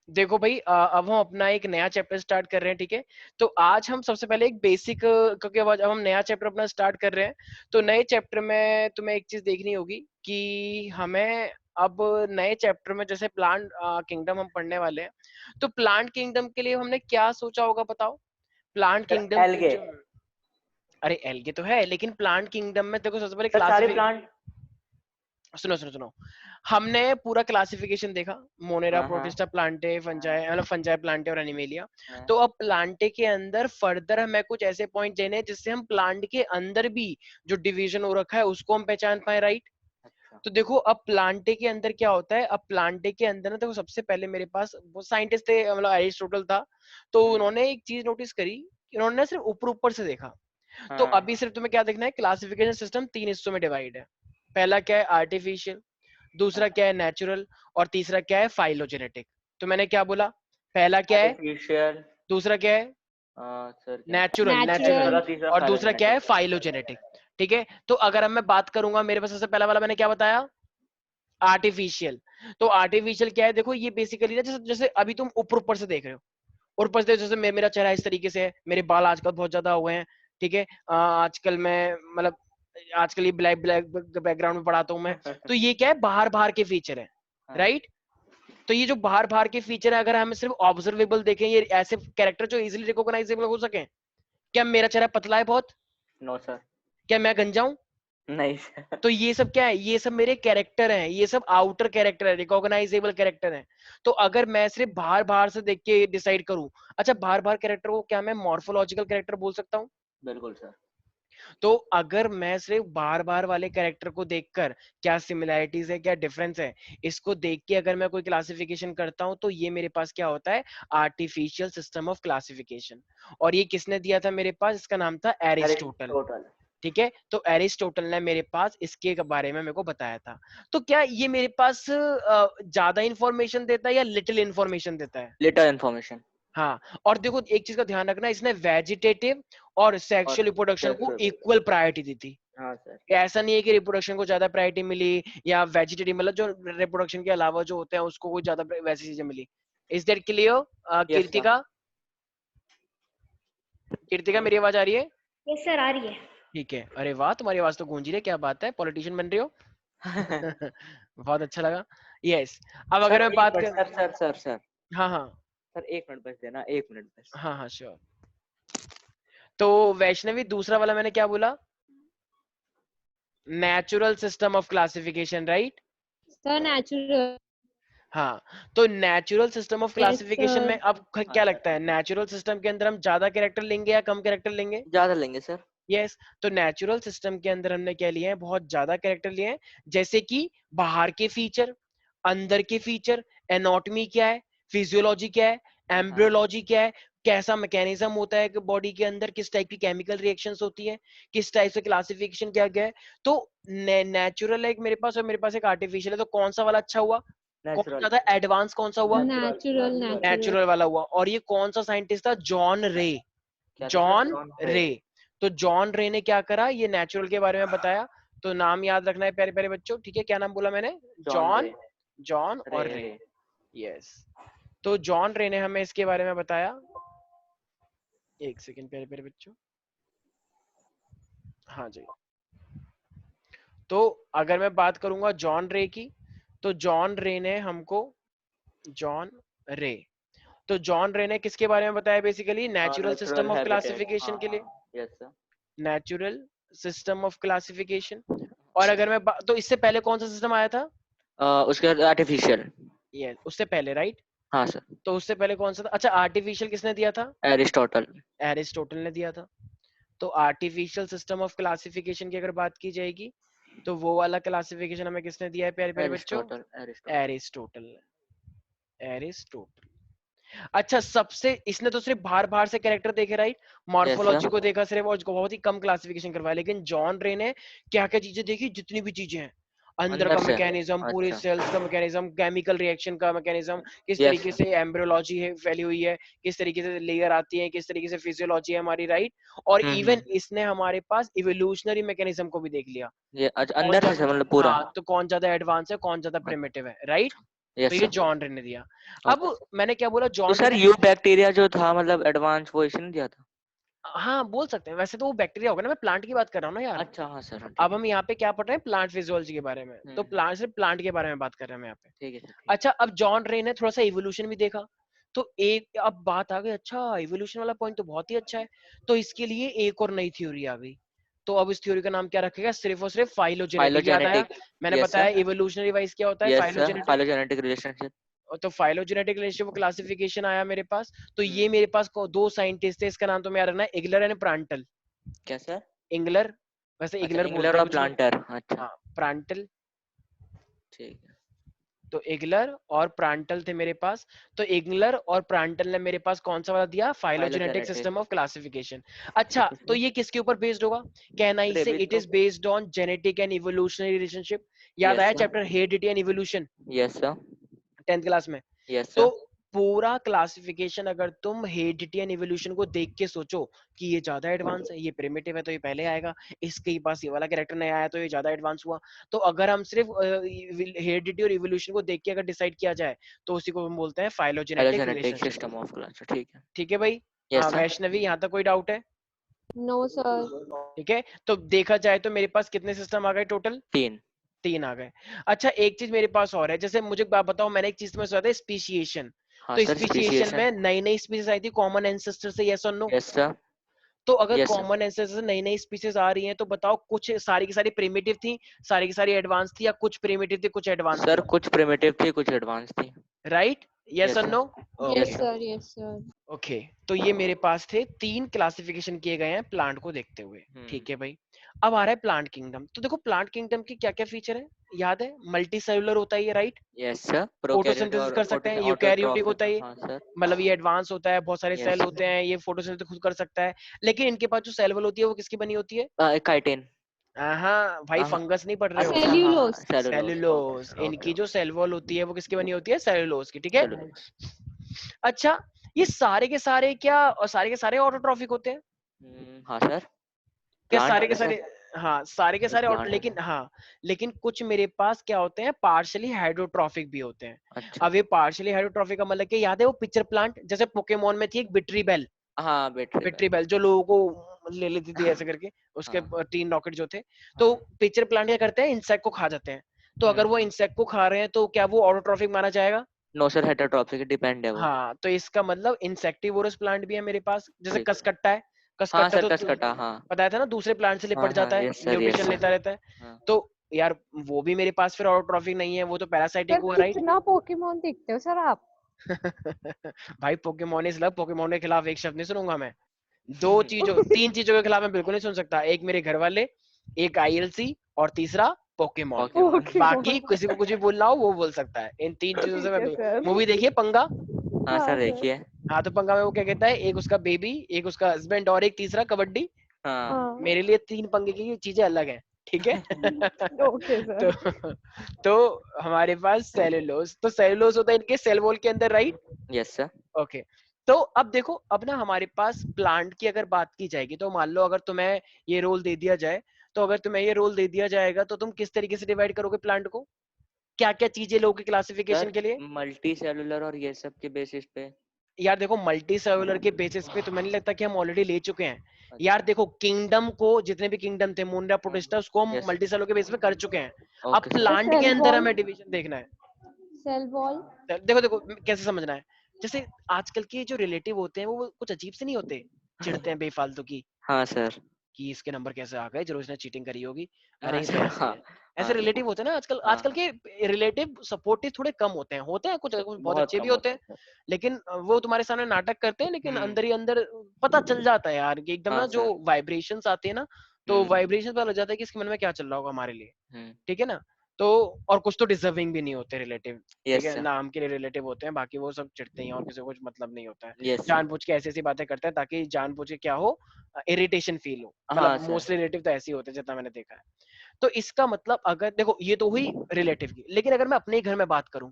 देखो भाई, अब हम अपना एक नया चैप्टर स्टार्ट कर रहे हैं, ठीक है। तो आज हम सबसे पहले एक बेसिक, क्योंकि अब हम नया चैप्टर अपना स्टार्ट कर रहे हैं, तो नए चैप्टर में तुम्हें एक चीज देखनी होगी कि हमें अब नए चैप्टर में जैसे प्लांट किंगडम हम पढ़ने वाले हैं। तो प्लांट किंगडम के लिए हमने क्या सोचा होगा बताओ? Plant sir kingdom एलगे। जो, अरे एल्गे तो है, लेकिन प्लांट किंगडम में देखो सबसे पहले सर सारे क्लासिफिक, प्लांट। सुनो सुनो सुनो, हमने पूरा क्लासिफिकेशन देखा, मोनेरा, हाँ हाँ प्रोटिस्टा, प्लांटे, फंजाई, हाँ मतलब फंजाई, प्लांटे और एनिमेलिया। हाँ। तो अब प्लांटे के अंदर फर्दर हमें कुछ ऐसे पॉइंट लेने हैं जिससे हम प्लांट के अंदर भी जो डिवीजन हो रखा है उसको हम पहचान पाए, राइट। अच्छा। तो देखो अब प्लांटे के अंदर क्या होता है, अब प्लांटे के अंदर ना देखो सबसे पहले मेरे पास वो साइंटिस्ट थे, मतलब एरिस्टोटल था। तो हम्म। उन्होंने एक चीज नोटिस करी, उन्होंने सिर्फ ऊपर ऊपर से देखा। तो हाँ। अभी सिर्फ तुम्हें क्या देखना है, क्लासिफिकेशन सिस्टम तीन हिस्सों में डिवाइड है। पहला क्या है, आर्टिफिशियल। दूसरा अच्छा। क्या है, नेचुरल। और तीसरा क्या है, फाइलोजेनेटिक। तो मैंने क्या बोला, पहला क्या है, आर्टिफिशियल। दूसरा क्या है, सर क्या था? Natural, natural natural. और तीसरा और दूसरा क्या है, फाइलोजेनेटिक। फाइलोजेनेटिक। ठीक है। तो अगर अब मैं बात करूंगा, मेरे पास सबसे पहला वाला मैंने क्या बताया, आर्टिफिशियल। तो आर्टिफिशियल क्या है, देखो ये बेसिकली ना जैसे जैसे अभी तुम ऊपर ऊपर से देख रहे हो, ऊपर से जैसे मेरा चेहरा इस तरीके से है, मेरे बाल आजकल बहुत ज्यादा हुए हैं, ठीक है। आजकल मैं मतलब आजकल ये ब्लैक ब्लैक बैकग्राउंड में पढ़ाता हूँ मैं। तो ये क्या है, बाहर बाहर के फीचर है, हाँ। राइट। तो ये जो बाहर बाहर के फीचर है, अगर हम सिर्फ ऑब्जर्वेबल देखें, ये ऐसे कैरेक्टर जो इजीली रिकॉग्नाइजेबल हो सके। क्या मेरा चेहरा पतला है बहुत? No sir. क्या मैं गंजा हूं? नहीं सर। तो ये सब क्या है, ये सब मेरे कैरेक्टर हैं, ये सब आउटर कैरेक्टर है, रिकॉग्नाइजेबल कैरेक्टर है। तो अगर मैं सिर्फ बाहर बाहर से देख के डिसाइड करूं, अच्छा बाहर बाहर कैरेक्टर को क्या मैं मॉर्फोलॉजिकल कैरेक्टर बोल सकता हूं? बिल्कुल सर। तो अगर मैं सिर्फ बार बार वाले कैरेक्टर को देखकर क्या सिमिलैरिटीज है क्या डिफरेंस है, इसको देख के अगर मैं कोई क्लासिफिकेशन करता हूं, तो ये मेरे पास क्या होता है, आर्टिफिशियल सिस्टम ऑफ क्लासिफिकेशन। और ये किसने दिया था मेरे पास, इसका नाम था एरिस्टोटल। एरिस्टोटल। ठीक है। तो एरिस्टोटल ने मेरे पास इसके बारे में मेरे को बताया था। तो क्या ये मेरे पास ज्यादा इंफॉर्मेशन देता है या लिटिल इंफॉर्मेशन देता है? Litre information. हाँ। और देखो एक चीज का ध्यान रखना, इसने वेजिटेटिव और और सेक्सुअल रिप्रोडक्शन को सेक्सुअल। इक्वल प्रायोरिटी दी थी। हाँ सर। ऐसा नहीं है कि रिप्रोडक्शन को ज्यादा प्रायोरिटी मिली या वेजिटेटिव, मतलब जो रिप्रोडक्शन के अलावा जो होते हैं उसको कोई ज्यादा वैसी चीजें मिली। Is that clear yes sir. Kirtika? Kirtika मेरी आवाज आ रही है? यस सर, आ रही है। ठीक है, अरे वाह तुम्हारी आवाज तो गूंज रही है, क्या बात है, पॉलिटिशियन बन रही हो। बहुत अच्छा लगा। यस। अब सर अगर मैं एक बात मिनट, कर, सर। हाँ हाँ, सर एक मिनट बस देना, एक मिनट बस। हाँ हाँ श्योर। तो वैष्णवी दूसरा वाला मैंने क्या बोला, natural system of classification, right. Sir natural. हाँ। तो natural system of yes classification में सर। अब हाँ क्या सर। लगता है, नेचुरल सिस्टम के अंदर हम ज्यादा कैरेक्टर लेंगे या कम कैरेक्टर लेंगे? ज्यादा लेंगे सर। यस। तो नेचुरल सिस्टम के अंदर हमने क्या लिए हैं, बहुत ज्यादा कैरेक्टर लिए हैं। जैसे कि बाहर के फीचर, अंदर के फीचर, एनाटॉमी क्या है, फिजियोलॉजी क्या है, हाँ। एम्ब्रियोलॉजी क्या है, कैसा मैकेनिज्म होता है बॉडी के अंदर, किस टाइप की केमिकल रिएक्शंस होती है, किस टाइप से क्लासिफिकेशन किया गया है। तो नेचुरल है एक मेरे पास और मेरे पास एक आर्टिफिशियल है, तो कौन सा वाला अच्छा हुआ, कौन नेचुरल। ज्यादा एडवांस कौन सा हुआ? Natural natural natural. Natural. Natural वाला हुआ। और ये कौन सा साइंटिस्ट था, जॉन रे। क्या था सर? जॉन जॉन रे। रे। तो जॉन रे ने क्या करा, ये नेचुरल के बारे में बताया। तो नाम याद रखना है प्यारे प्यारे बच्चों, ठीक है, क्या नाम बोला मैंने, जॉन रे। जॉन, जॉन रे और रे। रे। यस। तो जॉन रे ने हमें इसके बारे में बताया। एक सेकंड प्यारे प्यारे बच्चों, हाँ जी। तो अगर मैं बात करूंगा जॉन रे की, तो जॉन रे ने हमको, जॉन रे, तो जॉन रे ने किसके बारे में बताया, basically natural natural system of habitat. Classification हाँ के लिए, हाँ। Yes sir. Natural system of classification. और अगर मैं तो इससे पहले कौन सा सिस्टम आया था? उसके बाद आर्टिफिशियल। ये उससे पहले, राइट। हाँ सर। तो उससे पहले कौन सा था, अच्छा आर्टिफिशियल किसने दिया था? एरिस्टोटल। एरिस्टोटल ने दिया था। तो आर्टिफिशियल सिस्टम ऑफ क्लासिफिकेशन की अगर बात की जाएगी, तो वो वाला क्लासिफिकेशन हमें किसने दिया है प्यारे प्यारे बच्चों? Aristotle Aristotle. एरिस्टोटल ने। एरिस्टोटल। अच्छा, सबसे इसने तो सिर्फ बाहर बाहर से कैरेक्टर देखे, राइट, यस मॉर्फोलॉजी सर। को देखा सिर्फ, और बहुत ही कम क्लासिफिकेशन करवाया। लेकिन जॉन रे ने क्या क्या चीजें देखी, जितनी भी चीजें हैं, अंदर अंदर का से। मैकेनिज्म, पूरे अच्छा। सेल्स का मैकेनिज्म, केमिकल रिएक्शन का मैकेनिज्म, किस यस तरीके सर। से एम्ब्रियोलॉजी है फैली हुई है, किस तरीके से लेयर आती है, किस तरीके से फिजियोलॉजी है हमारी, राइट। और इवन हम्म। इसने हमारे पास इवोल्यूशनरी मैकेनिज्म को भी देख लिया, ये अच्छा, कौन अंदर से ज्यादा, मतलब पूरा। हाँ, तो कौन ज्यादा एडवांस है, कौन ज्यादा प्रिमिटिव है, राइट। यस तो ये सर। जॉन रे ने दिया। अब ओके। मैंने क्या बोला, तो जॉन रे सर ने यू बैक्टीरिया जो था मतलब एडवांस वो इसने दिया था? हाँ बोल सकते हैं, वैसे तो वो बैक्टीरिया होगा ना, मैं प्लांट की बात कर रहा हूँ ना यार। अच्छा हाँ सर, हाँ ठीक अब है। हम यहाँ पे क्या पढ़ रहे हैं, प्लांट फिजियोलॉजी के बारे में, तो हम्म, प्लांट से प्लांट के बारे में बात कर रहे हैं हम यहाँ पे। ठीक है सर, ठीक अच्छा, अब जॉन रे ने थोड़ा सा इवोल्यूशन भी देखा, तो एक अब बात आ गई, अच्छा इवोल्यूशन वाला पॉइंट तो बहुत ही अच्छा है, तो इसके लिए एक और नई थ्योरी आ गई। तो अब इस थ्योरी का नाम क्या रखेगा, सिर्फ और सिर्फ फाइलोजेनेटिक। याद आया, फाइलोजेनेटिक। मैंने यस बताया सर, इवोल्यूशनरी वाइज क्या होता है, yes sir, phylogenetic. Phylogenetic relationship. तो फाइलोजेनेटिक रिलेशनशिप क्लासिफिकेशन आया मेरे पास। तो ये हम्म, मेरे पास दो साइंटिस्ट थे, इसका नाम तो मैं याद रखना है, इगलर एंड प्रांटल। क्या सर? इंगलर, वैसे अच्छा, इगलर बोलते इंगलर हैं और कुछ लोग। प्लांटर, अच्छा हाँ, प्रांटल। ठीक है। तो इगलर और प्रांटल थे मेरे पास। तो इगलर और प्रांटल ने मेरे पास कौन सा वाला दिया, phylogenetic system phylogenetic, of classification. अच्छा, ठीक है तो सर। ये किसके ऊपर बेस्ड होगा, कैन आई से रेबीज इट का। Is based on genetic and evolutionary relationship. याद यस आया sir, chapter heredity and evolution yes sir, 10th class में। यस तो सर। पूरा क्लासिफिकेशन अगर तुम हेरिडिटी एंड इवोल्यूशन को देख के सोचो कि ये ज्यादा एडवांस है, ये प्रिमिटिव है तो ये पहले आएगा, इसके पास ये वाला कैरेक्टर नया आया तो ये ज्यादा एडवांस हुआ। तो अगर हम सिर्फ हेरिडिटी और इवोल्यूशन को देख के अगर डिसाइड किया जाए, तो उसी को हम बोलते हैं phylogenetic phylogenetic relationship. System of class, ठीक है। ठीक है भाई। Yes sir. वैष्णवी, यहाँ तक कोई डाउट है? No, sir. ठीक है, तो देखा जाए तो मेरे पास कितने सिस्टम आ गए टोटल, 3। 3 आ गए। अच्छा, एक चीज मेरे पास और है, जैसे मुझे बात बताओ, मैंने एक चीज में सोचा था, स्पीशिएशन। हाँ तो सर, स्पीशिएशन स्पेसिएशन। में नई नई स्पीसीज आई थी कॉमन एंसेस्टर से, यस और नो? यस सर, तो अगर यस सर। कॉमन एंसेस्टर से नई नई स्पीसीज आ रही हैं, तो बताओ कुछ सारी की सारी प्रिमिटिव थी, सारी की सारी एडवांस थी, या कुछ प्रिमिटिव थी कुछ एडवांस सर थी? कुछ प्रिमिटिव थी, कुछ एडवांस थी। राइट, यस यस और sir, no? Yes, yes okay, sir. sir. Yes, sir. Okay. तो ये मेरे पास थे 3 क्लासिफिकेशन किए गए हैं प्लांट को देखते हुए। हम्म, ठीक है भाई। अब आ रहा है प्लांट किंगडम। तो देखो प्लांट किंगडम के क्या क्या फीचर है, याद है, मल्टी सेलुलर होता है ये, right? Yes sir, prokaryotic photosynthesis और कर सकते हैं, यूकैरियोटिक ऑटोट्रॉफिक, होता है ये, हाँ सर। मतलब ये एडवांस होता है, बहुत सारे यस सेल होते हैं, ये फोटोसिंथेसिस खुद कर सकता है। लेकिन इनके पास जो सेल वॉल होती है वो किसकी बनी होती है? Sir, chitin. हाँ भाई, हाँ, फंगस नहीं पढ़ रहे हो? अच्छा हाँ हाँ, Cellulose. Cellulose, okay cellulose. Sir, okay इनकी जो ओके। सेल वॉल होती है वो किसकी बनी होती है, सेलुलोज की, ठीक है। सेलुलोज। अच्छा, ये सारे के सारे क्या, और सारे के सारे ऑटोट्रॉफिक होते हैं हाँ सर। क्या, प्लांट सारे है के ना सारे? सर? हाँ, सारे के यस, सारे प्लांट है लेकिन सर। हाँ, लेकिन कुछ मेरे पास क्या होते हैं, पार्शियली हाइड्रोट्रॉफिक भी होते हैं। अच्छा। अब ये पार्शियली हाइड्रोट्रॉफिक का मतलब क्या, याद है वो पिक्चर प्लांट, जैसे पोकेमोन में थी एक बिट्री बेल, हाँ, बैटरी बिट्री बैल। बेल जो लोगों को ले लेती थी ऐसे करके, उसके हाँ 3 रॉकेट जो थे। तो हाँ। पिक्चर प्लांट क्या करते हैं, इंसेक्ट को खा जाते हैं। तो अगर वो इंसेक्ट को खा रहे हैं तो क्या वो ऑटोट्रॉफिक माना जाएगा? नो सर, हेटेरोट्रॉफिक डिपेंड है वो। हाँ, तो इसका मतलब इंसेक्टिवोरस प्लांट भी है मेरे पास, जैसे ठीक है। कसकट्टा है। हाँ कसकट्टा सर, तो कसकटा, हाँ। बताया था ना, दूसरे प्लांट से हाँ लिपट हाँ, जाता है, यस सर, न्यूट्रिशन यस लेता सर। रहता है। हाँ। तो यार वो भी मेरे पास फिर ऑटोट्रॉफिक नहीं है, वो तो पैरासाइटिक सर हुआ, राइट? कितना पोकेमोन देखते हो सर आप? भाई पोकेमोन इज लव, पोकेमोन के खिलाफ एक शब्द नहीं सुनूंगा मैं। 3 चीजों के खिलाफ मैं बिल्कुल नहीं सुन सकता, एक मेरे घर वाले, एक आईएलसी, और तीसरा पोकेमोन। पोकेमोन। बाकी पोकेमोन। किसी को कुछ भी बोलना हो वो बोल सकता है, इन 3 चीजों से ठीक मैं है सर। मूवी देखिए पंगा। हाँ हाँ सर, सर। देखिए। हाँ, तो पंगा में वो क्या कहता है, एक उसका बेबी, एक उसका हस्बैंड, और एक तीसरा कबड्डी। हाँ। हाँ। मेरे लिए 3 पंगे की चीजें अलग हैं, ठीक है। ओके तो सर। तो हमारे पास सेलुलोज, तो सेलुलोज होता है इनके सेल वॉल के अंदर, राइट? Yes sir. ओके। तो अब देखो, अब ना हमारे पास प्लांट की अगर बात की जाएगी, तो मान लो अगर तुम्हें ये रोल दे दिया जाए, तो अगर तुम्हें ये रोल दे दिया जाएगा तो तुम किस तरीके से डिवाइड करोगे प्लांट को, क्या क्या चीजें लोगे क्लासिफिकेशन सर के लिए? मल्टी सेलुलर और ये सब के बेसिस पे। यार देखो, मल्टी सेलुलर के बेसिस पे तो मैंने लगता कि हम ऑलरेडी ले चुके हैं। यार अच्छा। देखो, किंगडम को, जितने भी किंगडम थे, मुंडा प्रोटिस्टा, उसको हम यस। मल्टी सेलुलर के बेसिस पे कर चुके हैं। अब ओके सर। सर प्लांट के सेल अंदर वॉल। हमें डिवीजन देखना है। Cell wall. देखो देखो कैसे समझना है, जैसे आजकल के जो रिलेटिव होते हैं वो कुछ अजीब से नहीं होते, चिढ़ते हैं बेफालतू की, हाँ सर। कि इसके नंबर कैसे आ गए, जरूर इसने चीटिंग करी होगी, हाँ अरे ये तो सर, ऐसे हाँ। है। ऐसे हाँ सर। रिलेटिव होते हैं ना आजकल, हाँ आजकल हाँ। के रिलेटिव सपोर्टिव थोड़े कम होते हैं कुछ बहुत बहुत अच्छे भी कम होते होता हैं। है सर। लेकिन वो तुम्हारे सामने नाटक करते हैं, लेकिन हम्म। अंदर ही अंदर पता चल जाता है यार, कि एकदम हाँ ना जो सर। वाइब्रेशंस आते हैं ना, तो हम्म। वाइब्रेशन पता लग जाता है कि इसके मन में क्या चल रहा होगा हमारे लिए। हम्म। ठीक है ना? तो और कुछ तो डिजर्विंग भी नहीं होते रिलेटिव। ठीक यस है, सर। नाम के लिए रिलेटिव होते हैं, बाकी वो सब चिढ़ते ही हैं, और किसी को कुछ मतलब नहीं होता है। Yes sir. जानबूझ के ऐसी ऐसी बातें करते हैं ताकि जानबूझ के क्या हो, इरिटेशन फील हो, हाँ मतलब सर। मोस्टली रिलेटिव तो ऐसे ही होते हैं जितना मैंने देखा है। तो इसका मतलब, अगर देखो ये तो हुई रिलेटिव की, लेकिन अगर मैं अपने ही घर में बात करूं,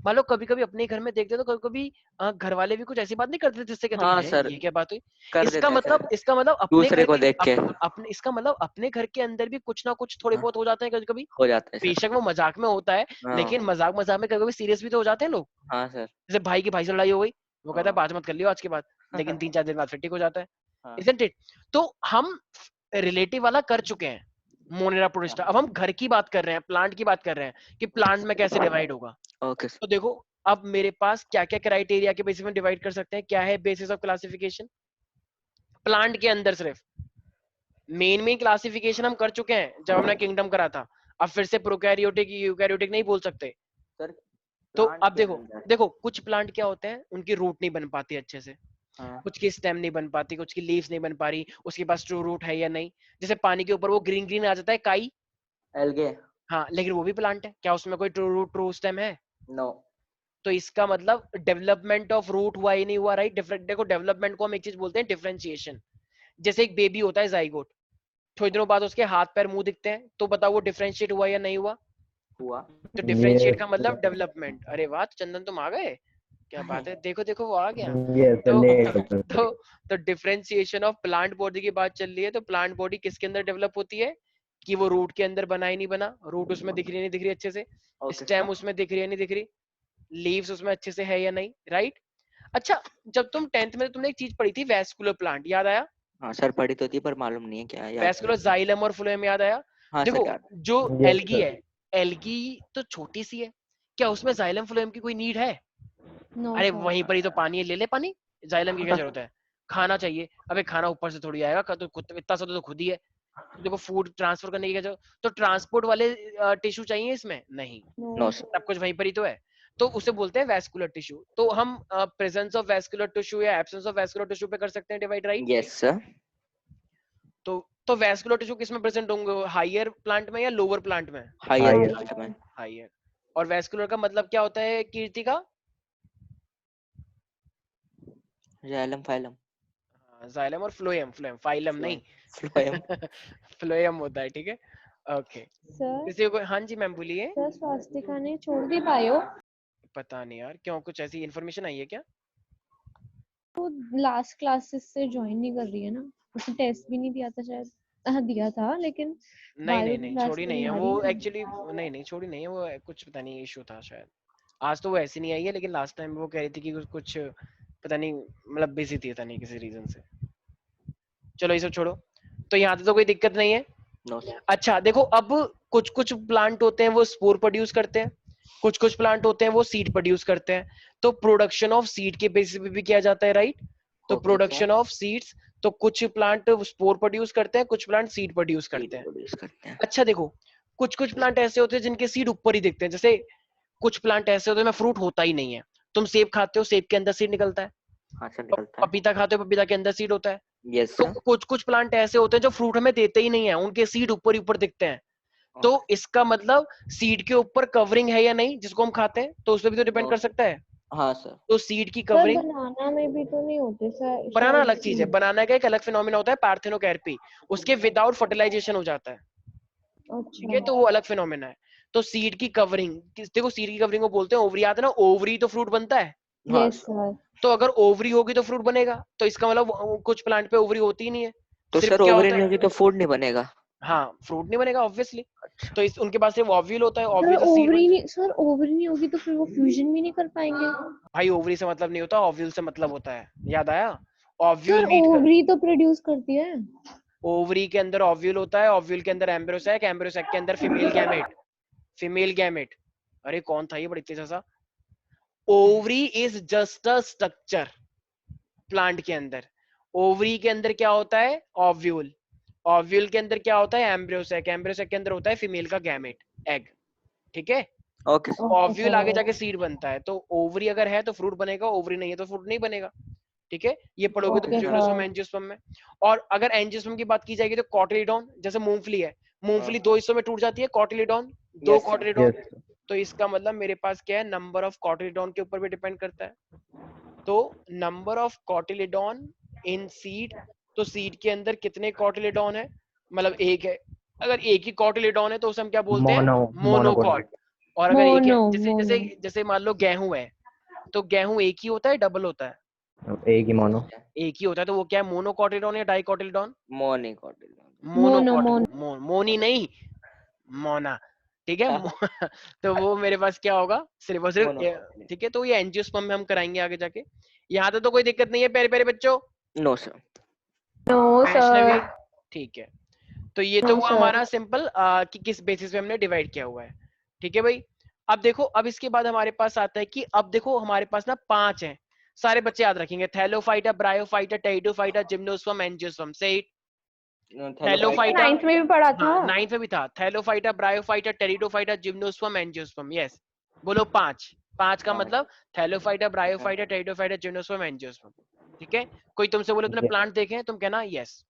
मान लो कभी कभी अपने घर में देखते हो तो कभी कभी घर वाले भी कुछ ऐसी बात नहीं करते जिससे कहते हाँ हैं सर, ये क्या बात हुई। कर इसका देते हैं मतलब सर, अपने दूसरे घर को के देख के अपने इसका मतलब अपने घर के अंदर भी कुछ ना कुछ थोड़े हाँ, बहुत हो जाते हैं कभी कभी। हो जाता है सर। बेशक वो मजाक में होता है, लेकिन हाँ मजाक मजाक में कभी कभी सीरियस भी तो हो जाते हैं लोग। हाँ सर। जैसे भाई की भाई से लड़ाई हो गई, वो कहता है हाँ बात मत कर लियो आज के बाद, लेकिन 3-4 दिन बाद फिर ठीक हो जाता है। हाँ Isn't it? तो हम रिलेटिव वाला कर चुके हैं, मोनेरा प्रोटिस्टा। अब हम घर की बात कर रहे हैं, प्लांट की बात कर रहे हैं कि प्लांट में कैसे डिवाइड होगा। Okay sir. तो देखो अब मेरे पास क्या क्या क्राइटेरिया के बेसिस में डिवाइड कर सकते हैं, क्या है बेसिस ऑफ क्लासिफिकेशन प्लांट के अंदर। सिर्फ मेन क्लासिफिकेशन हम कर चुके हैं जब हमने किंगडम करा था। अब फिर से प्रोकैरियोटिक यूकैरियोटिक नहीं बोल सकते। सर तो प्लांट अब के देखो अंदर देखो कुछ प्लांट क्या होते हैं, उनकी रूट नहीं बन पाती अच्छे से, हाँ कुछ की स्टेम नहीं बन पाती, कुछ की लीव्स नहीं बन पा रही, उसके पास ट्रू रूट है या नहीं। जैसे पानी के ऊपर वो ग्रीन ग्रीन आ जाता है काई, एल्गे हाँ लेकिन वो भी प्लांट है, क्या उसमें कोई ट्रू रूट ट्रू स्टेम है? नो। तो इसका मतलब डेवलपमेंट ऑफ रूट हुआ ही नहीं हुआ, राइट। डिफरेंट देखो डेवलपमेंट को हम एक चीज बोलते हैं डिफरेंशिएशन। जैसे एक बेबी होता है जाइगोट, थोड़े दिनों बाद उसके हाथ पैर मुंह दिखते हैं, तो बताओ वो डिफरेंशिएट हुआ या नहीं हुआ? हुआ। तो डिफरेंशिएट Yes, का मतलब डेवलपमेंट। अरे वाह चंदन तुम आ गए, क्या बात है, देखो देखो वो आ गया। yes, तो late. तो डिफरेंशिएशन ऑफ प्लांट बॉडी की बात चल रही है। तो प्लांट बॉडी किसके अंदर डेवलप होती है कि वो रूट के अंदर बना ही नहीं बना, रूट उसमें दिख रही नहीं दिख रही अच्छे से, ओके स्टेम सर। उसमें दिख रही है नहीं दिख रही, लीव्स उसमें अच्छे से है या नहीं, राइट। अच्छा जब तुम 10th में तुमने एक चीज पढ़ी थी वैस्कुलर प्लांट, याद आया? हाँ सर पढ़ी तो थी पर मालूम नहीं है क्या है, याद नहीं वैस्कुलर है। जाइलम और फ्लोएम याद आया? हाँ सर देखो याद। जो Yes, एल्गी sir. है, एल्गी तो छोटी सी है, क्या उसमें जाइलम फ्लोएम की कोई नीड है? No, अरे sir. वहीं पर ही तो पानी है, ले ले पानी। जाइलम की क्या जरूरत है? खाना चाहिए, अबे खाना ऊपर से थोड़ी आएगा, इतना सा तो खुद ही है। तो देखो फूड ट्रांसफर करने की क्या जरूरत, तो ट्रांसपोर्ट वाले टिश्यू चाहिए इसमें नहीं, No, नो sir. सर। सब कुछ वहीं पर ही तो है। तो उसे बोलते हैं वैस्कुलर टिश्यू। तो हम प्रेजेंस ऑफ वैस्कुलर टिश्यू या एब्सेंस ऑफ वैस्कुलर टिश्यू पे कर सकते हैं डिवाइड, राइट। Yes sir. तो वैस्कुलर टिश्यू किस में प्रेजेंट होंगे, हायर प्लांट में या लोअर प्लांट में? Higher Higher. प्लांट में। हायर। और वैस्कुलर का मतलब क्या होता है कीर्ति का? Xylem phylum. जाइलम और फ्लोएम, फ्लोएम फाइलम नहीं फ्लोएम। फ्लोएम होता है, ठीक है। ओके Sir, किसी को, हाँ जी मैम बोलिए। sir, स्वास्तिका ने छोड़ दी पायो। पता नहीं यार क्यों, कुछ ऐसी इन्फॉर्मेशन आई है क्या? वो लास्ट क्लासेस से ज्वाइन नहीं कर रही है ना, उसने टेस्ट भी नहीं दिया था शायद। हाँ दिया था लेकिन नहीं बायो नहीं की नहीं क्लास छोड़ी में नहीं नहीं है आ वो रही है। एक्चुअली, नहीं नहीं छोड़ी नहीं है वो, कुछ पता नहीं इशू था शायद। आज तो वो ऐसी नहीं आई है, लेकिन लास्ट टाइम वो कह रही थी कि कुछ पता नहीं, मतलब बिजी थी पता नहीं किसी रीजन से। चलो ये सब छोड़ो, तो यहाँ पे तो कोई दिक्कत नहीं है। No sir. अच्छा देखो अब कुछ कुछ प्लांट होते हैं वो स्पोर प्रोड्यूस करते हैं, कुछ कुछ प्लांट होते हैं वो सीड प्रोड्यूस करते हैं। तो प्रोडक्शन ऑफ सीड के बेसिस पे भी किया जाता है, राइट। तो ओके प्रोडक्शन ऑफ सीड्स, तो कुछ प्लांट स्पोर प्रोड्यूस करते हैं, कुछ प्लांट सीड प्रोड्यूस करते हैं। प्रोड्यूस करते हैं। अच्छा देखो कुछ कुछ प्लांट ऐसे होते हैं जिनके सीड ऊपर ही दिखते हैं, जैसे कुछ प्लांट ऐसे होते हैं में फ्रूट होता ही नहीं है। तुम सेब खाते हो, सेब के अंदर सीड निकलता है। हाँ सर निकलता है। पपीता खाते हो, पपीता के अंदर सीड होता है। यस तो सर। कुछ कुछ प्लांट ऐसे होते हैं जो फ्रूट हमें देते ही नहीं है, उनके सीड ऊपर ही ऊपर दिखते हैं। तो इसका मतलब सीड के ऊपर कवरिंग है या नहीं जिसको हम खाते हैं, तो उस पर भी तो डिपेंड कर सकता है। हाँ सर। तो सीड की सर कवरिंग, बनाना में भी तो नहीं होते सर बनाना शायद अलग चीज है, seed। बनाना का एक अलग फिनोमिना होता है पार्थेनोकैर्पी, उसके विदाउट फर्टिलाइजेशन हो जाता है, ठीक है, अच्छा तो वो अलग फिनोमिना है। तो सीड की कवरिंग, देखो सीड की कवरिंग को बोलते हैं ओवरी, आता है ना, ओवरी तो फ्रूट बनता है। हाँ यस सर। तो अगर ओवरी होगी तो फ्रूट बनेगा, तो इसका मतलब कुछ प्लांट पे ओवरी होती ही नहीं है, तो सिर्फ सर क्या ओवरी होता नहीं है, होगी तो फूड नहीं बनेगा। हाँ फ्रूट नहीं बनेगा ऑब्वियसली। अच्छा। तो इस उनके पास सिर्फ ओव्यूल होता है, सर ओव्यूल से सीड ओवरी बनता है। नहीं, सर ओवरी नहीं होगी तो फिर वो फ्यूजन भी नहीं कर पाएंगे। भाई ओवरी से मतलब नहीं होता, ओव्यूल से मतलब होता है, याद आया। ओव्यूल सर मीट कर, ओवरी तो प्रोड्यूस करती है। ओवरी के अंदर ओव्यूल होता है, ओव्यूल के अंदर एम्ब्रोसैक, एम्ब्रोसैक के अंदर फीमेल गैमेट, फीमेल गैमेट। अरे कौन था ये बड़ी तेज सा। Ovary is just a structure plant के अंदर। ओवरी के अंदर क्या होता है, ओव्यूल, ओव्यूल के अंदर क्या होता है, एम्ब्रोसैक, एम्ब्रोसैक के अंदर होता है फीमेल का गैमेट, एग, ठीक है। Okay sir. ओके ओव्यूल आगे सर। जाके सीड बनता है। तो ओवरी अगर है तो फ्रूट बनेगा, ओवरी नहीं है तो फ्रूट नहीं बनेगा, ठीक है। ये पढ़ोगे तुम ओके जिम्नोस्पर्म सर। एंजियोस्पर्म में। और अगर एंजियोस्पर्म की बात की जाएगी तो कॉटिलीडॉन, जैसे मूंगफली है, मूंगफली दो हिस्सों में टूट जाती है, कॉटिलीडॉन, दो यस सर। कॉटिलीडॉन। Yes. तो इसका मतलब मेरे पास क्या है, नंबर ऑफ कॉटिलीडॉन के ऊपर भी डिपेंड करता है। तो number of cotyledon in seed, तो सीड के अंदर कितने कॉटिलीडॉन है, मतलब एक है। अगर एक ही कॉटिलीडॉन है तो उसे हम क्या बोलते हैं, Mono. मोनोकॉट। और अगर एक है, मोनो जैसे जैसे मोनो जैसे मान लो गेहूं है, तो गेहूं एक ही होता है, डबल होता है? एक ही मोनो। एक ही होता है, तो वो क्या है, मोनोकोटिलडॉन या डाइकोटिलडॉन? मोनिकोटिलडॉन। मोनो मोनोकोटिल मोनी नहीं, मोना, ठीक है। तो वो मेरे पास क्या होगा, सिर्फ और सिर्फ मोनोकोटिल। ठीक है। तो ये एंजियोस्पर्म में हम कराएंगे आगे जाके। यहाँ तक तो कोई दिक्कत नहीं है प्यारे प्यारे बच्चों? No sir. No Vaishnavi, sir ठीक है। तो ये तो नो हुआ सर हमारा सिंपल कि किस बेसिस पे हमने डिवाइड किया हुआ है, ठीक है भाई। अब देखो, अब इसके बाद हमारे पास आता है कि अब देखो हमारे पास ना 5 हैं, सारे बच्चे याद रखेंगे, Thallophyta, bryophyta, pteridophyta, gymnosperm, angiosperm. से थैलोफाइटा, 9th में भी पढ़ा था। हाँ 9th में भी था, Thallophyta, bryophyta, pteridophyta, gymnosperm, angiosperm. Yes, बोलो 5। 5 का मतलब Thallophyta, bryophyta, pteridophyta, gymnosperm, angiosperm, ठीक है। कोई तुमसे बोले तुमने प्लांट देखे हैं, तुम कहना यस।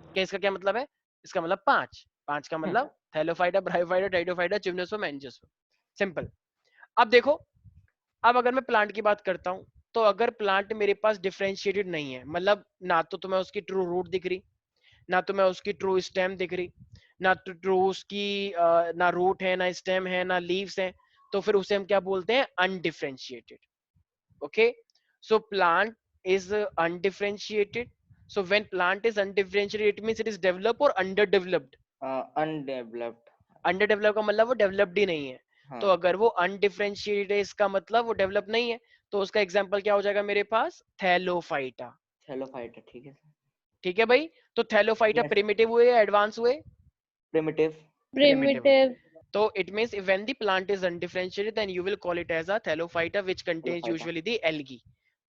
क्या इसका क्या मतलब है? इसका मतलब 5। 5 का मतलब Thallophyta, bryophyta, pteridophyta, gymnosperm, angiosperm. Simple. अब देखो, अब अगर मैं प्लांट की बात करता हूं, तो अगर प्लांट मेरे पास डिफरेंशिएटेड नहीं है, मतलब ना तो तुम्हें उसकी ट्रू रूट दिख रही, ना तो मैं उसकी ट्रू स्टेम दिख रही, ना तो ट्रू उसकी ना रूट है, ना स्टेम है, ना लीव्स है, तो फिर उसे हम क्या बोलते हैं, undifferentiated. Okay, so plant is undifferentiated. So when plant is undifferentiated, it means it is developed or underdeveloped? Undeveloped. Underdeveloped का मतलब वो developed ही नहीं है। तो अगर वो undifferentiated है, इसका मतलब वो डेवलप नहीं है। तो उसका एग्जांपल क्या हो जाएगा मेरे पास, थैलोफाइटा। थैलोफाइटा, ठीक है सर। ठीक है भाई। तो थैलोफाइटा Yes. प्रिमिटिव हुए या एडवांस हुए? Primitive. Primitive So it means when the plant is undifferentiated, then you will call it as a thallophyta, which contains Thallophyta. usually the algae.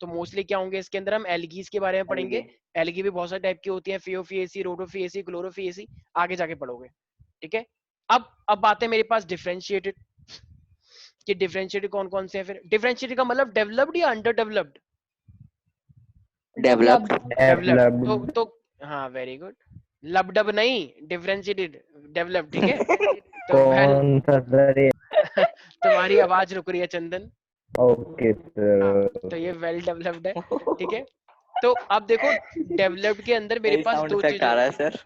तो मोस्टली क्या होंगे इसके अंदर, हम एल्गीज के बारे में पढ़ेंगे। Algae. एल्गी भी बहुत सारे टाइप की होती हैं, फियोफिएसी, रोडोफिएसी, क्लोरोफिएसी, आगे जाके पढ़ोगे, ठीक है। अब बात है मेरे पास डिफरेंशिएटेड, कि डिफरेंशिएटेड कौन कौन से हैं। फिर डिफरेंशिएटेड का मतलब डेवलप्ड या अंडर डेवलप्ड? डेवलप्ड। डेवलप्ड। तो हाँ, वेरी गुड। लबडब नहीं, डिफरेंशिएटेड, डेवलप्ड, ठीक है। तो वेल, कौन सा सर ये? तुम्हारी आवाज रुक रही है चंदन। ओके हाँ, सर। तो ये वेल डेवलप्ड है, ठीक है। तो अब देखो, डेवलप्ड के अंदर मेरे पास साउंड दो इफेक्ट आ चीजें, रहा है सर।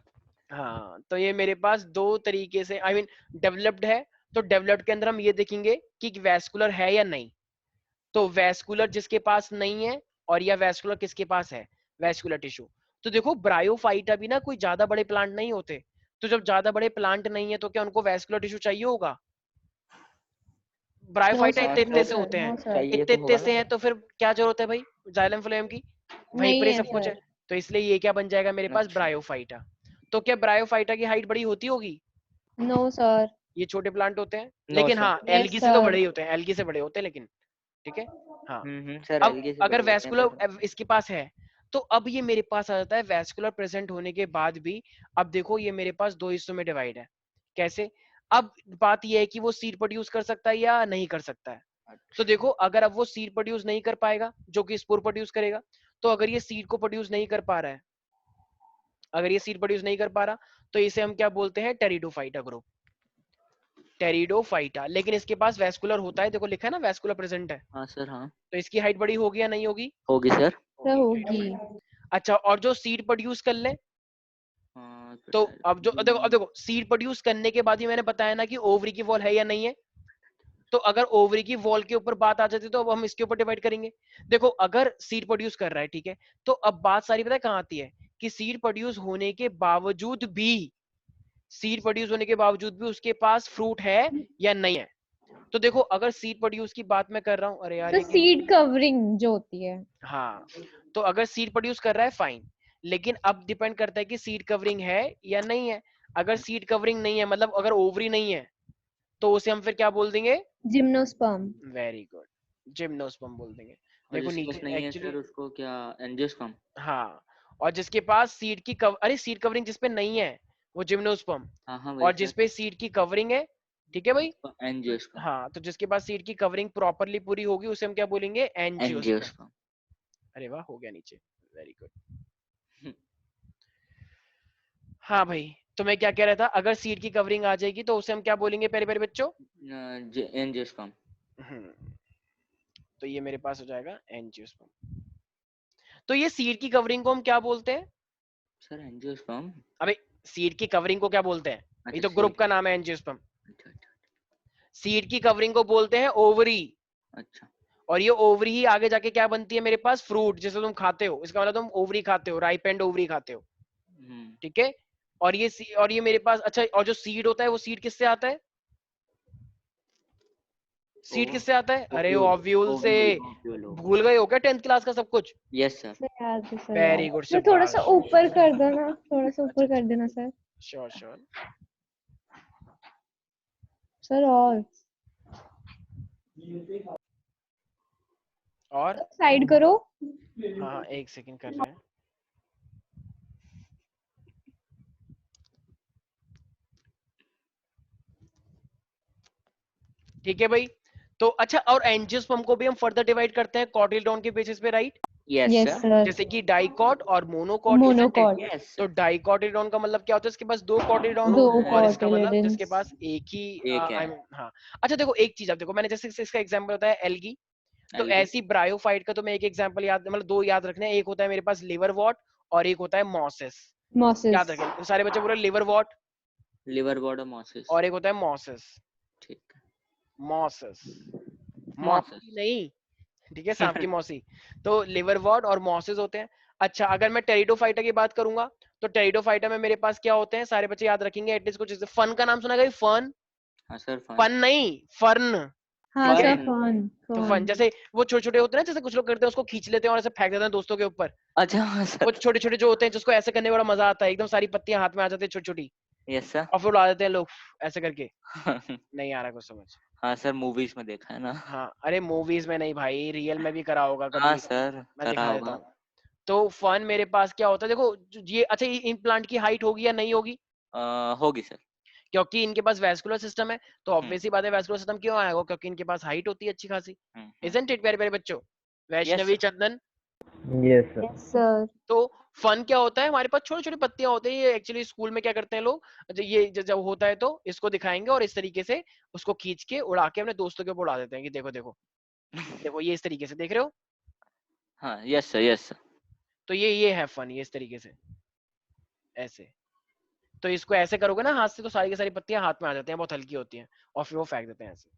हाँ, तो ये मेरे पास दो तरीके से, आई मीन डेवलप्ड है। तो डेवलप्ड के अंदर हम ये देखेंगे कि वैस्कुलर है या नहीं। तो वैस्कुलर जिसके पास नहीं है, और या वैस्कुलर किसके पास है, वैस्कुलर टिश्यू। तो देखो, ब्रायोफाइटा भी ना कोई ज्यादा बड़े प्लांट नहीं होते। तो जब ज्यादा बड़े प्लांट नहीं है, तो क्या उनको वैस्कुलर टिश्यू चाहिए होगा? नो ब्रायोफाइटा सर इतने नो इतने से सर होते हैं, नो सर चाहिए इतने तो इतने होगा से ना। हैं, तो फिर क्या जरूरत है भाई जाइलम फ्लोएम की? वहीं नहीं पर ही है सब कुछ है। सर तो इसलिए ये क्या बन जाएगा मेरे पास, अच्छा। ब्रायोफाइटा। तो क्या ब्रायोफाइटा की हाइट बड़ी होती होगी? नो सर ये छोटे प्लांट होते हैं, नो लेकिन सर। हाँ यस एल्गी से तो सर बड़े ही होते हैं, एल्गी से बड़े होते हैं लेकिन, ठीक है। हाँ, सर अब एलगी से अगर बड़े होते हैं पर। वैस्कुलर इसके पास है, तो अब ये मेरे पास आ जाता है वैस्कुलर प्रेजेंट होने के बाद भी। अब देखो, ये मेरे पास दो हिस्सों में डिवाइड है। कैसे? अब बात ये है कि वो सीड प्रोड्यूस कर सकता है या नहीं कर सकता है। तो देखो, अगर अब वो सीड प्रोड्यूस नहीं कर पाएगा, जो कि स्पोर प्रोड्यूस करेगा, तो अगर ये सीड को प्रोड्यूस नहीं कर पा रहा है, अगर ये सीड प्रोड्यूस नहीं कर पा रहा, तो इसे हम क्या बोलते हैं, टेरिडोफाइटा ग्रुप, टेरिडोफाइटा। लेकिन इसके पास वैस्कुलर होता है, देखो लिखा है ना, वैस्कुलर प्रेजेंट है। हाँ सर हाँ। तो इसकी हाइट बड़ी होगी या नहीं होगी? होगी सर। सर होगी अच्छा, और जो सीड प्रोड्यूस कर ले, हाँ तो अब देखो सीड प्रोड्यूस करने के बाद ही मैंने बताया ना कि ओवरी की वॉल है या नहीं है। तो अगर ओवरी की वॉल के ऊपर बात आ जाती, तो अब हम इसके ऊपर डिवाइड करेंगे। देखो, अगर सीड प्रोड्यूस कर रहा है, ठीक है, तो अब बात सारी पता है कहाँ आती है, कि सीड प्रोड्यूस होने के बावजूद भी, सीड प्रोड्यूस होने के बावजूद भी उसके पास फ्रूट है या नहीं है। तो देखो, अगर सीड प्रोड्यूस की बात मैं कर रहा हूँ, अरे यार सर ये सीड कवरिंग जो होती है हाँ, तो अगर सीड प्रोड्यूस कर रहा है फाइन, लेकिन अब डिपेंड करता है कि सीड कवरिंग है या नहीं है। अगर सीड कवरिंग नहीं है, मतलब अगर ओवरी नहीं है, तो उसे हम फिर क्या बोल देंगे, जिम्नोस्पर्म वेरी गुड, जिम्नोस्पर्म बोल देंगे। और देखो जिसके पास नीचे नहीं है एक्चुअली, सर उसको क्या एंजियोस्पर्म। हाँ, और जिसके पास सीड की अरे सीड कवरिंग जिसपे नहीं है, वो जिम्नोस्पर्म। हाँ हाँ वही और सर। जिसपे सीड की कवरिंग है, ठीक है भाई, एंजियोस्पर्म। हाँ, तो जिसके पास सीड की कवरिंग प्रॉपरली पूरी होगी, उसे हम क्या बोलेंगे, एंजियोस्पर्म। एंजियोस्पर्म। अरे वाह, हो गया नीचे, वेरी गुड। हाँ भाई, तो मैं क्या कह रहा था, अगर सीड की कवरिंग आ जाएगी, तो उसे हम क्या बोलेंगे प्यारे प्यारे बच्चों, एंजियोस्पर्म। तो ये मेरे पास हो जाएगा एंजियोस्पर्म। तो ये सीड की कवरिंग को हम क्या बोलते हैं? Sir angiosperm. अबे, सीड की कवरिंग को क्या बोलते हैं? ये अच्छा तो ग्रुप सीड। का नाम है एंजियोस्पर्म। अच्छा अच्छा। सीड की कवरिंग को बोलते हैं ओवरी, अच्छा और ये ओवरी ही आगे जाके क्या बनती है मेरे पास, फ्रूट, जिसे तुम खाते हो, इसका मतलब तुम ओवरी खाते हो, राइप एंड ओवरी खाते हो, ठीक है। और ये मेरे पास, अच्छा, और जो सीड होता है वो सीड किससे आता है, सीड किससे आता है, अरे ओव्यूल से। भूल गए हो क्या 10th क्लास का सब कुछ? Yes sir. सर याद है सर, वेरी याद गुड, है। सर थोड़ा सा शाबाश। ऊपर कर दो ना, थोड़ा सा ऊपर कर देना सर। Sure sure. सर और साइड करो। हाँ एक सेकंड कर रहे हैं। ठीक है भाई। तो अच्छा, और एंजियोस्पर्म को भी हम फर्दर डिवाइड करते हैं कॉटिलडॉन के बेसिस पे, right? Yes yes sir. Sir. जैसे कि डाइकॉट और मोनोकॉट, मोनोकॉट। यस तो डाइकॉटिलडॉन का मतलब क्या होता है, इसके पास 2 कॉटिलडॉन हो, दो और इसका मतलब कॉटिलिडन्स। जिसके पास एक ही एक है। हाँ। अच्छा देखो एक चीज, आप देखो मैंने जैसे इसका एग्जांपल बताया एल्गी, तो एल्गी। ऐसी ब्रायोफाइट का तो मैं एक एग्जांपल याद, मतलब 2 याद रखने हैं, एक होता है मेरे पास लिवरवॉट और एक होता है मॉसेस। मॉसेस। याद रखें सारे बच्चे, पूरे लिवरवॉट, लिवर बॉर्ड मॉसिस। और एक होता है मॉसेस। ठीक है। Mosses, mosses. मॉसी नहीं, ठीक है, सांप की मौसी। तो लिवरवॉट और मॉसेस होते हैं। अच्छा, अगर मैं टेरिडोफाइटा की बात करूंगा, तो टेरिडोफाइटा में मेरे पास क्या होते हैं, सारे बच्चे याद रखेंगे एटलीस्ट कुछ। फन का नाम सुना, गई फन? हाँ सर फन। फन नहीं, फर्न। हाँ ठीक है, सर, फन तो फन फन। जैसे वो छोटे छोटे होते हैं ना, जैसे कुछ लोग करते हैं उसको खींच लेते हैं और ऐसे फेंक देते हैं दोस्तों के ऊपर। अच्छा हाँ वो सर। छोटे छोटे जो होते हैं जिसको ऐसे करने में बड़ा मजा आता है, एकदम सारी पत्तियां हाथ में आ जाती है छोटी छोटी, यस सर। और फिर उड़ा देते हैं लोग ऐसे करके। नहीं आ रहा कुछ समझ? हाँ सर मूवीज में देखा है ना। हाँ, अरे मूवीज में नहीं भाई, रियल में भी करा होगा हाँ कभी, सर मैं करा दिखा देता होगा। हूँ। तो फन मेरे पास क्या होता है, देखो ये, अच्छा, ये इम्प्लांट की हाइट होगी या नहीं होगी? होगी सर। क्योंकि इनके पास वेस्कुलर सिस्टम है, तो हम्म ऑब्वियस सी बात है, वेस्कुलर सिस्टम क्यों आएगा, क्योंकि इनके पास हाइट होती है अच्छी खासी। हम्म। इजंट इट प्यारे प्यारे बच्चों, यस वैष्णवी चंदन? Yes, sir. Yes sir. तो फन क्या होता है, हमारे पास छोटी छोटी पत्तियां होती हैं, ये एक्चुअली स्कूल में क्या करते हैं लोग, ये जब होता है तो इसको दिखाएंगे और इस तरीके से उसको खींच के उड़ा के अपने दोस्तों के ऊपर उड़ा देते हैं कि देखो देखो देखो, ये इस तरीके से देख रहे हो। हाँ यस सर यस सर। तो ये है फन, ये इस तरीके से ऐसे। तो इसको ऐसे करोगे ना हाथ से, तो सारी की सारी पत्तियां हाथ में आ जाती हैं, बहुत हल्की होती हैं, और फिर वो फेंक देते हैं ऐसे।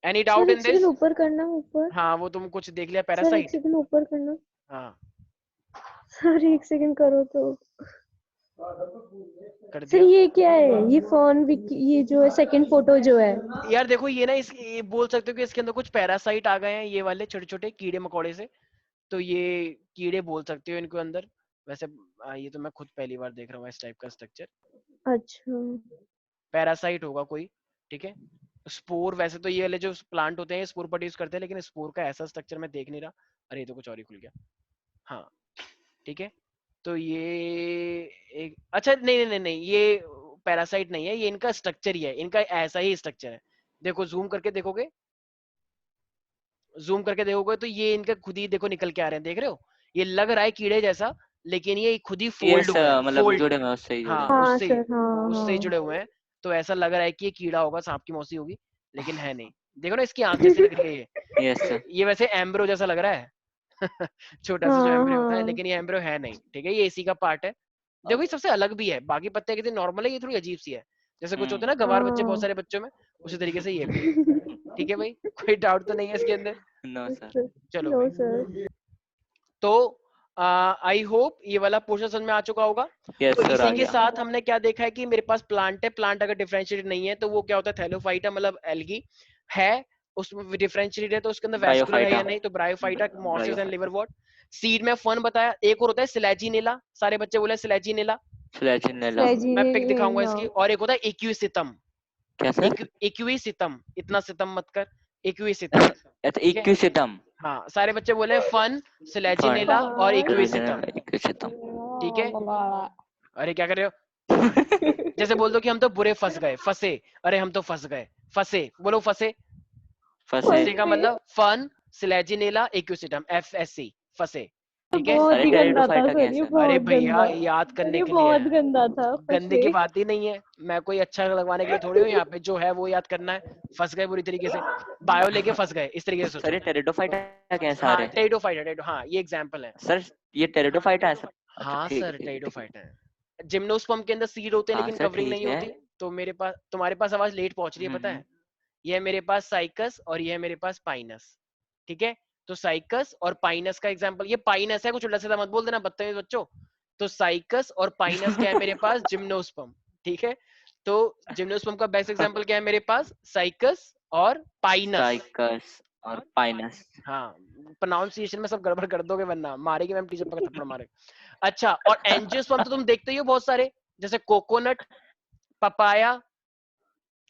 एनी सर डाउट इन एक सेकंड दिस? ऊपर करना, ऊपर। हाँ, वो तुम कुछ देख लिया, सर एक पैरासाइट? सेकंड ऊपर करना। हाँ, सर एक सेकंड करो तो। कर सर दिया। ये क्या है, ये फोन ये जो है सेकंड फोटो जो है। यार देखो ये ना, ये बोल सकते हो कि इसके अंदर कुछ पैरासाइट आ गए हैं, ये वाले छोटे छोटे कीड़े मकोड़े से, तो ये कीड़े बोल सकते हो इनको अंदर। वैसे ये तो मैं खुद पहली बार देख रहा हूँ इस टाइप का स्ट्रक्चर। अच्छा। पैरासाइट होगा कोई, ठीक है। स्पोर, वैसे तो ये वाले जो प्लांट होते हैं स्पोर प्रोड्यूस करते हैं, लेकिन स्पोर का ऐसा स्ट्रक्चर मैं देख नहीं रहा। अरे ये तो कुछ और ही खुल गया। हाँ, ठीक है। तो ये एक, अच्छा, नहीं नहीं नहीं नहीं, ये पैरासाइट नहीं है, ये इनका स्ट्रक्चर ही है, इनका ऐसा ही स्ट्रक्चर है। देखो जूम करके देखोगे, जूम करके देखोगे तो ये इनका खुद ही देखो निकल के आ रहे हैं, देख रहे हो? ये लग रहा है कीड़े जैसा, लेकिन ये खुद ही फोल्ड यस हुए हैं, मतलब फोल्ड। जुड़े हुए हैं, उससे ही जुड़े हाँ, हुए हाँ उससे सर, हाँ उससे ही हाँ। जुड़े हुए हैं। तो ऐसा लग रहा है कि ये कीड़ा होगा, सांप की मौसी होगी, लेकिन है नहीं। देखो ना इसकी आंख जैसी लग रही है ये। हैं। Yes sir. ये वैसे एम्ब्रो जैसा लग रहा है। छोटा सा जो हाँ एम्ब्रो होता है, हाँ। लेकिन ये एम्ब्रो है नहीं, ठीक है, ये इसी का पार्ट है। देखो ये सबसे अलग भी है, बाकी पत्ते कितने नॉर्मल है, ये थोड़ी अजीब सी है। जैसे कुछ होते हैं ना गंवार बच्चे बहुत सारे बच्चों में, उसी तरीके से ये भी है। ठीक है भाई, कोई डाउट तो नहीं है इसके अंदर? No sir. चलो नो भाई, सर। तो आई होप ये वाला पोर्शन समझ में आ चुका होगा। यस तो सर आ इसी के गया। साथ हमने क्या देखा है कि मेरे पास प्लांट है, प्लांट अगर डिफरेंशिएटेड नहीं है तो वो क्या होता है, थैलोफाइटा मतलब एल्गी है, उसमें डिफरेंशिएटेड है तो उसके अंदर वैस्कुलर है ब्रायोफाइटा। या नहीं, तो bryophyta, mosses and bryophyta. Liverwort. Seed में फन बताया, एक और होता है सिलेजिनेला, सारे बच्चे बोले सिलेजिनेला, फ्लैजिनेला। मैं पिक दिखाऊंगा फ्लैजिनेला। इसकी। और एक होता है इक्विसितम, क्या सर? इक्विसितम, इतना सितम मत कर, इक्विसितम, अच्छा ठीक है। इक्विसिटम। हाँ, सारे बच्चे बोले फन, फन। सिलेजिनेला और इक्विसितम, इक्विसिटम। ठीक है। अरे क्या कर रहे हो? जैसे बोल दो कि हम तो बुरे फंस गए, फंसे, अरे हम तो फंस गए, फंसे, बोलो फंसे। फंसे। फंसे का मतलब फन, सिलेजिनेला, इक्विसिटम, FSC, फंसे, ठीक है। बहुत अरे ही गंदा था टेरिडोफाइटा सर, ये कैसा? अरे बहुत भैया गंदा। याद सर करने ये के लिए बहुत है, गंदा था, गंदे की फंसे। बात ही नहीं है। मैं कोई अच्छा लगवाने के लिए थोड़ी हूँ यहाँ पे, जो है वो याद करना है। फंस गए बुरी तरीके से, बायो लेके फंस गए, इस तरीके से सर सोचो। ये टेरिडोफाइटा कैसा हाँ, है? टेरिडोफाइटा, हाँ ये एग्जाम्पल है। सर ये टेरिडोफाइटा है सर? अच्छा हाँ ठीक है सर, ठीक है ठीक है। टेरिडोफाइटा है। जिम्नोस्पर्म के अंदर सीड होते हैं हाँ लेकिन सर कवरिंग ठीक नहीं है। होती। तो मेरे पास, तुम्हारे पास आवाज लेट पहुंच रही है, पता है? ये है मेरे पास साइकस और ये है मेरे पास पाइनस, ठीक है। तो साइकस और पाइनस का एग्जांपल, ये पाइनस है, कुछ उल्टा सीधा मत बोल देना बदतमीज बच्चों। तो साइकस और पाइनस क्या है मेरे पास, जिम्नोस्पर्म, ठीक है। तो जिम्नोस्पर्म का बेस्ट एग्जांपल क्या है मेरे पास, साइकस और पाइनस। साइकस और पाइनस। हाँ, प्रोनाउंसिएशन में सब गड़बड़ कर दोगे वरना मारेगी मैम, टीचर पर थप्पड़ मारे। अच्छा, और एंजियोस्पर्म तो तुम देखते ही हो बहुत सारे, जैसे कोकोनट, पपाया,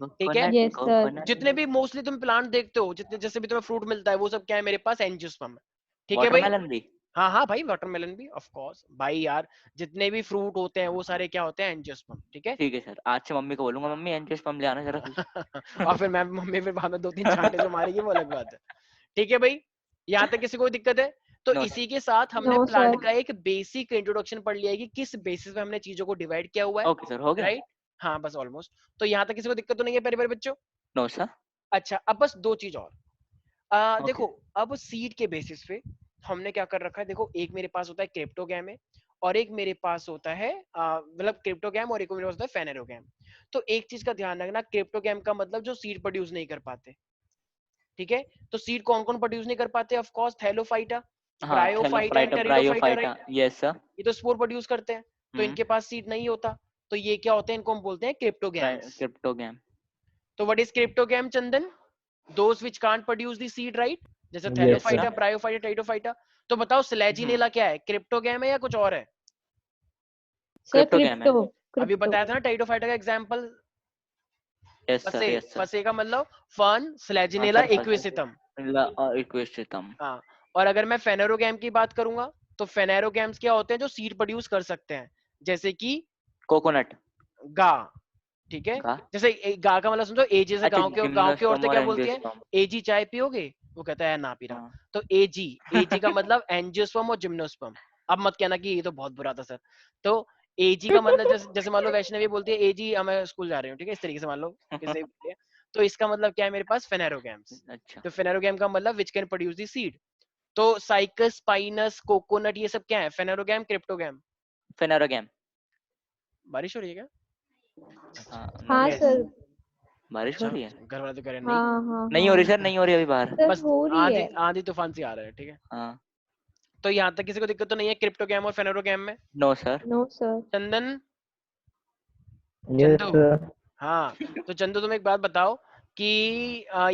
ठीक है। Yes, sir. जितने भी मोस्टली तुम प्लांट देखते हो, जितने जैसे भी तुम्हें फ्रूट मिलता है, वो सब क्या है मेरे पास, एंजियोस्पर्म है, ठीक है भाई। वाटरमेलन भी। हाँ हाँ भाई, वाटरमेलन भी ऑफ कोर्स भाई यार, जितने भी फ्रूट होते हैं वो सारे क्या होते हैं, एंजियोस्पर्म, ठीक है। ठीक है सर, आज से मम्मी को बोलूंगा, मम्मी एंजियोस्पर्म ले आना जरा तू। और फिर मैं मम्मी फिर बाद में 2-3 चांटे जो मारेगी वो अलग बात है, ठीक है भाई। यहाँ तक किसी को दिक्कत है? तो No, इसी के साथ हमने No, प्लांट sir. का एक बेसिक इंट्रोडक्शन पढ़ लिया है कि किस बेसिस पे हमने चीजों को डिवाइड किया हुआ है, ओके सर, हो गया। राइट। हाँ बस ऑलमोस्ट। तो यहाँ तक किसी को दिक्कत तो नहीं है प्यारे प्यारे बच्चों? No sir. अच्छा, अब बस 2 चीज और। Okay. देखो, अब सीड के बेसिस पे हमने क्या कर रखा है, देखो एक मेरे पास होता है क्रिप्टोगैम है, और एक मेरे पास होता है मतलब क्रिप्टोगैम, और एक मेरे पास होता है फेनेरोगैम। तो एक चीज का ध्यान रखना, क्रिप्टोगैम का मतलब जो सीड प्रोड्यूस नहीं कर पाते, ठीक है। तो सीड कौन कौन प्रोड्यूस नहीं कर पाते, ऑफ कोर्स थैलोफाइटा, हाँ, bryophyta and Thallophyta, pteridophyta, bryophyta, right. Yes sir. ये तो स्पोर प्रोड्यूस करते हैं, तो इनके पास सीड नहीं होता, तो ये क्या होते हैं, इनको हम बोलते हैं क्रिप्टोगैम्स। क्रिप्टोगैम। तो what is cryptogam Chandan? Those which can't produce the seed, right. जैसे Yes, Thallophyta, sir. Bryophyta, pteridophyta. तो बताओ स्लेजिनेला क्या है, क्रिप्टोगैम है या कुछ और है? Sir, Cryptogam है। crypto. अभी बताया था ना टेरिडोफाइटा का एग्जांपल, यस सर, पसे, यस सर। पसे का मतलब फर्न, स्लेजिनेला, इक्विसिटम। इक्विस्टितम। हाँ, और अगर मैं फेनेरोगैम की बात करूंगा, तो फेनेरोगैम्स क्या होते हैं जो सीड प्रोड्यूस कर सकते हैं, जैसे कि कोकोनट। गा, ठीक है। गा। जैसे गा का मतलब समझो, एजी से अच्छा, गांव के जिम्नोस्पर्म औरतें और क्या बोलती हैं, एंजियोस्पर्म। एजी चाय पियोगे, वो कहता है ना पी रहा। हाँ। तो एजी, एजी का मतलब एंजियोस्पर्म और जिम्नोस्पर्म। अब मत कहना कि ये तो बहुत बुरा था सर। तो एजी का मतलब जैसे जैसे मान लो वैष्णवी बोलती है एजी मैं स्कूल जा रही हूँ, ठीक है, इस तरीके से मान लो किसी भी, तो इसका मतलब क्या है मेरे पास, फेनेरोगैम्स। अच्छा। तो फेनेरोगैम का मतलब which can produce the seed. तो साइकस, पाइनस, कोकोनट, ये सब क्या है, फेनेरोगैम, क्रिप्टोगैम। फेनेरोगैम। बारिश हो रही है क्या? हाँ Yes. सर। बारिश हो रही है? घर वाले तो कह रहे हैं नहीं। हाँ हाँ नहीं हो रही हाँ सर, नहीं हो रही अभी बाहर। सर, बस हो रही आंधी है। आंधी तूफान से आ रहा है, ठीक है। हाँ। तो यहाँ तक किसी को दिक्कत तो नहीं है क्रिप्टोगैम और फेनेरोगैम में? No sir. No sir. Chandan, yes, Chandu, sir. हाँ। तो चंदू तुम एक बात बताओ कि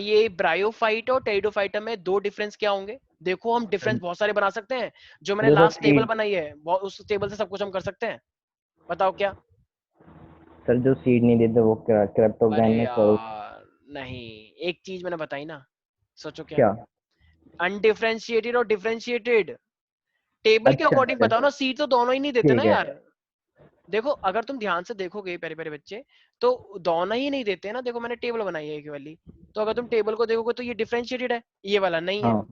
ये ब्रायोफाइट और टेरिडोफाइटा में 2 डिफरेंस क्या होंगे? देखो हम डिफरेंस बहुत सारे बना सकते हैं, जो मैंने देखो लास्ट टेबल सीड, बनाई है उस टेबल से सब कुछ हम कर सकते हैं। बताओ क्या? सर जो सीड नहीं देते वो क्रिप्टोगैम अरे में करो यार नहीं, एक चीज मैंने बताई ना, सोचो क्या? क्या? अनडिफरेंशिएटेड और डिफरेंशिएटेड। टेबल के अच्छा अकॉर्डिंग अच्छा, बताओ ना, सीट तो दोनों ही नहीं देते ना ठीक है। यार। देखो अगर तुम ध्यान से देखोगे प्यारे प्यारे बच्चे, तो दोनों ही नहीं देते ना। देखो मैंने टेबल बनाई है एक वाली, तो अगर तुम टेबल को देखोगे तो ये डिफरेंशिएटेड है, ये वाला नहीं है, हाँ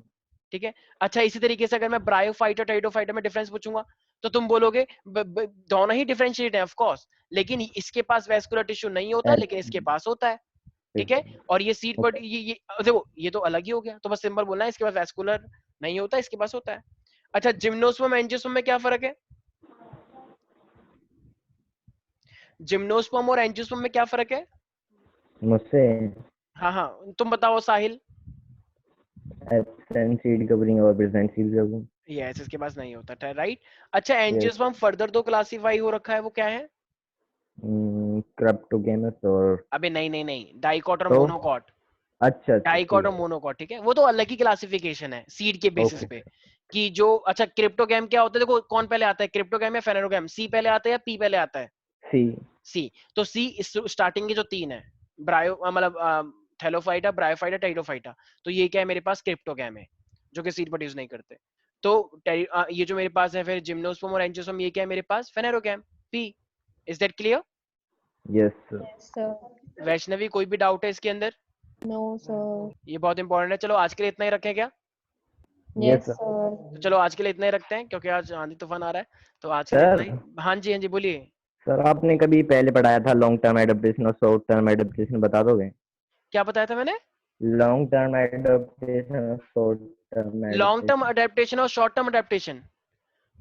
ठीक है। अच्छा, इसी तरीके से अगर मैं ब्रायोफाइट और टेरिडोफाइट में डिफरेंस पूछूंगा, तो तुम बोलोगे दोनों ही डिफरेंशिएटेड है ऑफ कोर्स, लेकिन इसके पास वैस्कुलर टिश्यू नहीं होता, लेकिन इसके पास होता है, ठीक है। और ये सीट पर ये देखो ये तो अलग ही हो गया, तो बस सिंपल बोलना है इसके पास वैस्कुलर नहीं होता, इसके पास होता है। अच्छा, जिम्नोस्पर्म एंजियोस्पर्म में क्या फर्क है? जिम्नोस्पर्म और एंजियोस्पर्म में क्या फर्क है? मुझसे हाँ हाँ, तुम बताओ साहिल। एब्सेंट सीड कवरिंग और प्रेजेंट सीड कवरिंग। यस, इसके पास नहीं होता था, राइट। अच्छा, एंजियोस्पर्म फर्दर तो क्लासिफाई हो रखा है, वो क्या है? क्रिप्टोगैमस और अबे नहीं नहीं नहीं, डाइकॉट और तो मोनोकॉट। अच्छा अच्छा डाइकॉट ठीक और है, मोनोकॉट, ठीक है, वो तो अलग ही क्लासिफिकेशन है सीड के बेसिस ओके। पे। कि जो अच्छा क्रिप्टोगैम क्या होता है, देखो कौन पहले आता है, क्रिप्टोगैम या फेनेरोगैम, सी पहले आता है या पी पहले आता है? सी। सी। तो सी स्टार्टिंग के जो 3 है, ब्रायो मतलब थैलोफाइटा, ब्रायोफाइटा, टेरिडोफाइटा, तो ये क्या है मेरे पास, क्रिप्टोगैम है, जो कि सीड प्रोड्यूस नहीं करते। तो ये जो मेरे पास है फिर जिम्नोस्पर्म और एंजियोस्पर्म, ये क्या है मेरे पास, phanerogam, P. Is that clear? Yes sir. Yes, sir. Vaishnavi, कोई भी डाउट है इसके अंदर? No, sir. ये बहुत इंपॉर्टेंट है। चलो आज के लिए इतना ही रखें क्या? Yes Yes, sir. sir. तो चलो आज के लिए इतना ही रखते हैं, क्योंकि आज आंधी तूफान आ रहा है, तो आज के लिए इतना सर, ही। हाँ जी, हाँ जी, बोलिए। सर आपने कभी पहले पढ़ाया था लॉन्ग टर्म एडेप्टेशन और शॉर्ट टर्म एडेप्टेशन, बता दोगे? क्या बताया था मैंने? लॉन्ग टर्म एडेप्टेशन और short term long term adaptation. Adaptation और short term adaptation.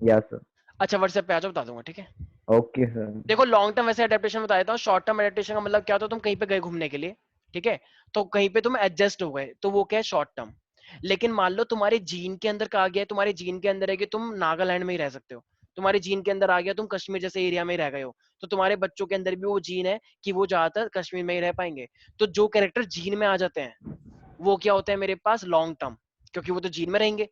Yes sir. अच्छा, व्हाट्सएप पे आ जाओ, बता दूंगा, ठीक है। Okay sir. देखो लॉन्ग टर्म वैसे अडेप्टेशन बता देता हूँ, शॉर्ट टर्म अडेप्टेशन का मतलब क्या होता है, तुम कहीं पे गए घूमने के लिए, ठीक है, तो कहीं पे तुम एडजस्ट हो गए, तो वो क्या है, शॉर्ट टर्म। लेकिन मान लो तुम्हारे जीन के अंदर कहा गया है, तुम्हारे जीन के अंदर है कि तुम नागालैंड में ही रह सकते हो, तुम्हारे जीन के अंदर आ गया तुम कश्मीर जैसे एरिया में रह गए हो, तो तुम्हारे बच्चों के अंदर भी वो जीन है कि वो ज्यादातर कश्मीर में ही रह पाएंगे। तो जो कैरेक्टर जीन में आ जाते हैं वो क्या होता है मेरे पास, लॉन्ग टर्म, क्योंकि वो तो जीन में रहेंगे।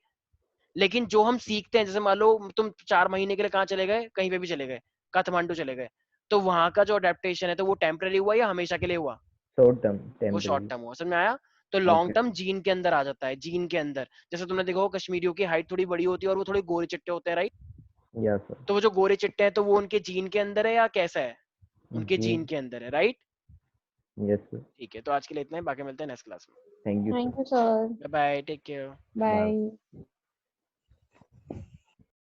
लेकिन जो हम सीखते हैं, जैसे मान लो तुम 4 महीने के लिए कहाँ चले गए, कहीं पे भी चले गए, काठमांडू चले गए, तो वहां का जो अडेप्टेशन है तो वो टेम्पररी हुआ या हमेशा के लिए हुआ, शॉर्ट टर्म वो शॉर्ट टेम्पररी। टर्म हुआ। समझ में आया? तो लॉन्ग ओके। टर्म जीन के अंदर आ जाता है, जीन के अंदर। जैसे तुमने देखा हो कश्मीरियों की हाइट थोड़ी बड़ी होती है और वो थोड़े गोरे चिट्टे होते हैं, राइट? Yes sir. तो वो जो गोरे चिट्टे हैं तो वो उनके जीन के अंदर है या कैसा है, उनके जी। जीन के अंदर है, राइट? Yes sir. ठीक है, तो आज के लिए इतना ही, बाकी मिलते हैं नेक्स्ट क्लास में। Thank you thank sir. You sir, bye bye, take care. Bye. Bye.